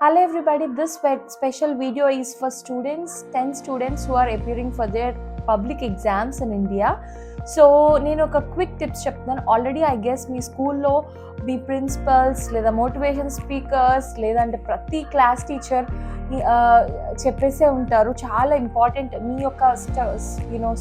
Hello everybody, this special video is for students, 10 students who are appearing for their public exams in India. So నేను ఒక quick tips చెప్తున్నాను. Already I guess మీ స్కూల్లో మీ principles లేదా motivation speakers లేదంటే ప్రతి class teacher చెప్పేసే ఉంటారు. చాలా important మీ యొక్క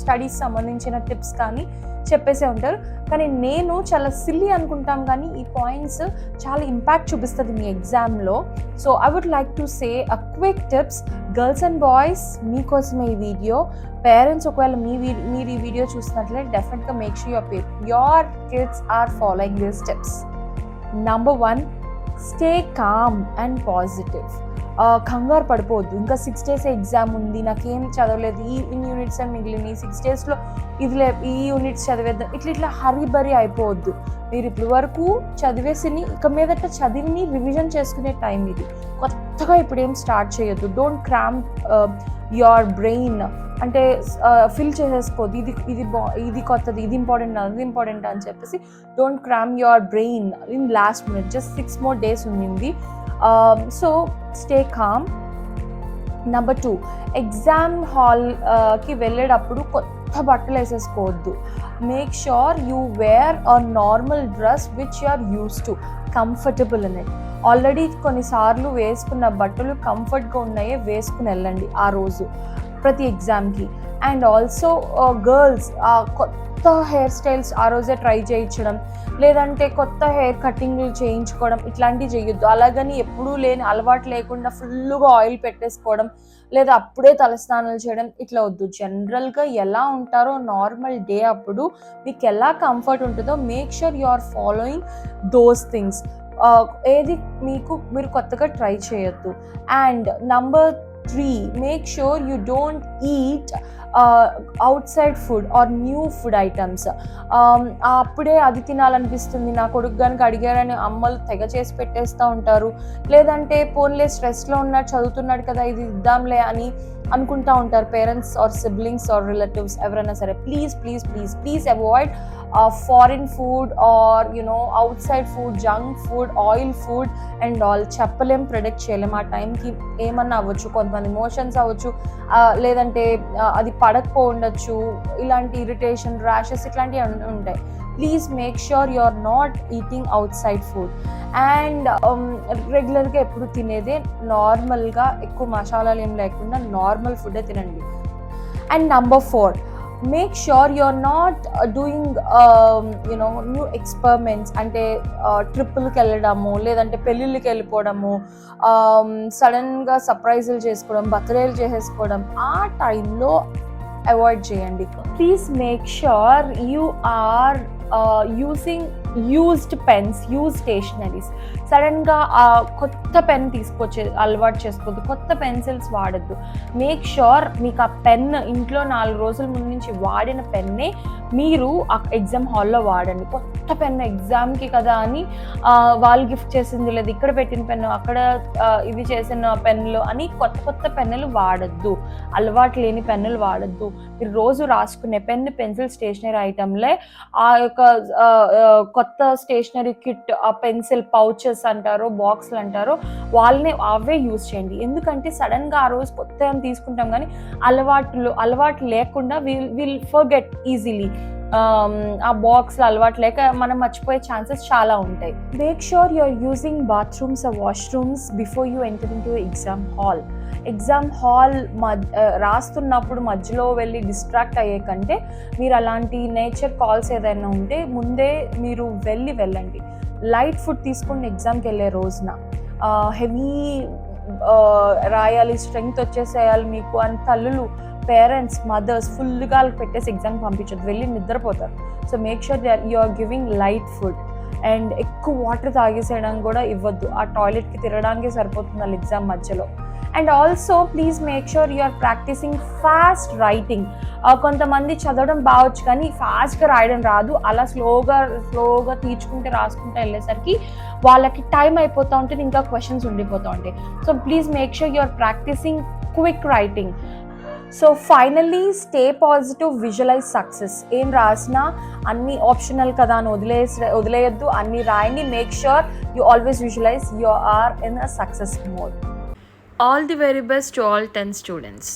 స్టడీస్ సంబంధించిన టిప్స్ కానీ చెప్పేసే ఉంటారు. కానీ నేను చాలా సిల్లీ అనుకుంటాం కానీ ఈ పాయింట్స్ చాలా ఇంపాక్ట్ చూపిస్తుంది మీ ఎగ్జామ్లో. So I would like to say a quick tips. Girls and boys మీకోసమే ఈ వీడియో. పేరెంట్స్ ఒకవేళ మీరు ఈ వీడియో చూసినట్లయితే డెఫినెట్గా make sure your kids are following these tips. Number 1, stay calm and positive. కంగారు పడిపోవద్దు. ఇంకా 6 days ఎగ్జామ్ ఉంది, నాకేం చదవలేదు, ఇన్ని యూనిట్స్ అని మిగిలినవి, 6 daysలో ఈ యూనిట్స్ చదివేద్దాం, ఇట్లా హరీబరీ అయిపోవద్దు. మీరు ఇప్పటి వరకు చదివేసి ఇక మీదట చదివిని రివిజన్ చేసుకునే టైం ఇది. కొత్తగా ఇప్పుడు ఏం స్టార్ట్ చేయొద్దు. డోంట్ క్రామ్ యువర్ బ్రెయిన్, అంటే ఫిల్ చేసేసుకోవద్దు. ఇది కొత్తది, ఇది ఇంపార్టెంట్ అని చెప్పేసి don't cram your brain in last minute. Just 6 more days ఉంది. So stay calm. Number 2, exam హాల్కి వెళ్ళేటప్పుడు కొత్త బట్టలు వేసేసుకోవద్దు. Make sure you wear a normal dress which you are used to, comfortable in it. Already కొన్నిసార్లు వేసుకున్న బట్టలు కంఫర్ట్గా ఉన్నాయే వేసుకుని వెళ్ళండి ఆ రోజు ప్రతి ఎగ్జామ్కి. అండ్ ఆల్సో గర్ల్స్ కొత్త హెయిర్ స్టైల్స్ ఆ రోజే ట్రై చేయించడం, లేదంటే కొత్త హెయిర్ కటింగ్లు చేయించుకోవడం, ఇట్లాంటివి చేయొద్దు. అలాగని ఎప్పుడూ లేని అలవాటు లేకుండా ఫుల్గా ఆయిల్ పెట్టేసుకోవడం, లేదా అప్పుడే తలస్నానాలు చేయడం, ఇట్లా వద్దు. జనరల్గా ఎలా ఉంటారో నార్మల్ డే అప్పుడు మీకు ఎలా కంఫర్ట్ ఉంటుందో make sure you are following those things. ఏది మీరు కొత్తగా ట్రై చేయొద్దు. And number 3, make sure you don't eat outside food or new food items. అప్పుడే అది తినాలనిపిస్తుంది, నా కొడుకు కనుక అడిగారని అమ్మలు తెగ చేసి పెట్టేస్తూ ఉంటారు. లేదంటే పోన్లే స్ట్రెస్లో ఉన్నాడు, చదువుతున్నాడు కదా, ఇది ఇద్దాంలే అని అనుకుంటూ ఉంటారు parents or siblings or relatives ఎవరైనా సరే. Please avoid foreign food or outside food, junk food, oil food and all. చెప్పలేం, ప్రెడిక్ట్ చేయలేం. ఆ టైంకి ఏమన్నా అవ్వచ్చు, కొంతమంది మోషన్స్ అవ్వచ్చు, లేదంటే అది పడకపో ఉండొచ్చు, ఇలాంటి ఇరిటేషన్, ర్యాషెస్ ఇట్లాంటివి ఉంటాయి. Please make sure you are not eating outside food. And రెగ్యులర్గా ఎప్పుడు తినేదే నార్మల్గా, ఎక్కువ మసాలాలు ఏం లేకుండా నార్మల్ ఫుడ్డే తినండి. And number 4, make sure you are not doing new experiments. అంటే ట్రిప్పులకి వెళ్ళడము, లేదంటే పెళ్ళిళ్ళకి వెళ్ళిపోవడము, సడన్గా సర్ప్రైజులు చేసుకోవడం, బర్త్డేలు చేసేసుకోవడం, ఆ టైంలో అవాయిడ్ చేయండి. Please make sure you are using used pens, use stationeries. సడన్గా కొత్త పెన్ తీసుకొచ్చే అలవాటు చేసుకోవద్దు, కొత్త పెన్సిల్స్ వాడద్దు. మేక్ షూర్ మీకు ఆ పెన్ ఇంట్లో 4 రోజుల ముందు నుంచి వాడిన పెన్నే మీరు ఆ ఎగ్జామ్ హాల్లో వాడండి. కొత్త పెన్ను ఎగ్జామ్కి కదా అని వాళ్ళు గిఫ్ట్ చేసింది, లేదు ఇక్కడ పెట్టిన పెన్ను, అక్కడ ఇది చేసిన పెన్నులు అని కొత్త పెన్నులు వాడద్దు. అలవాటు లేని పెన్నులు వాడద్దు. మీరు రోజు రాసుకునే పెన్ను, పెన్సిల్, స్టేషనరీ ఐటమ్లే ఆ యొక్క కొత్త స్టేషనరీ కిట్, ఆ పెన్సిల్ పౌచెస్ అంటారో, బాక్స్లు అంటారో, అవే యూజ్ చేయండి. ఎందుకంటే సడన్గా ఆ రోజు కొత్త ఏం తీసుకుంటాం కానీ అలవాటు లేకుండా విల్ ఫర్గెట్ ఈజీలీ. ఆ బాక్స్లో అలవాటు లేక మనం మర్చిపోయే ఛాన్సెస్ చాలా ఉంటాయి. Make sure you are using bathrooms or washrooms before you enter into exam hall. Exam hall రాస్తున్నప్పుడు మధ్యలో వెళ్ళి డిస్ట్రాక్ట్ అయ్యే కంటే మీరు అలాంటి నేచర్ కాల్స్ ఏదైనా ఉంటే ముందే మీరు వెళ్ళండి. లైట్ ఫుడ్ తీసుకోండి ఎగ్జామ్కి వెళ్ళే రోజున. హెవీ రాయాలి, స్ట్రెంగ్త్ వచ్చేసేయాలి మీకు అని తల్లులు, పేరెంట్స్, మదర్స్ ఫుల్గా పెట్టేసి ఎగ్జామ్కి పంపించద్దు, వెళ్ళి నిద్రపోతారు. So make sure you are giving light food. And ఎక్కువ వాటర్ తాగేసేయడం కూడా ఇవ్వద్దు, ఆ టాయిలెట్కి తిరగడానికి సరిపోతుంది వాళ్ళ ఎగ్జామ్ మధ్యలో. And also please make sure you are practising fast writing. కొంతమంది చదవడం బావచ్చు కానీ ఫాస్ట్గా రాయడం రాదు. అలా స్లోగా తీర్చుకుంటే రాసుకుంటే వెళ్ళేసరికి వాళ్ళకి టైం అయిపోతూ ఉంటుంది, ఇంకా క్వశ్చన్స్ ఉండిపోతూ ఉంటాయి. So please make sure you are practising quick writing. So finally stay positive, visualise success. ఏం రాసినా అన్ని ఆప్షనల్ కదా అని వదిలేయద్దు, అన్ని రాయండి. Make sure you always visualise you are in a success mode. All the very best to all 10 students.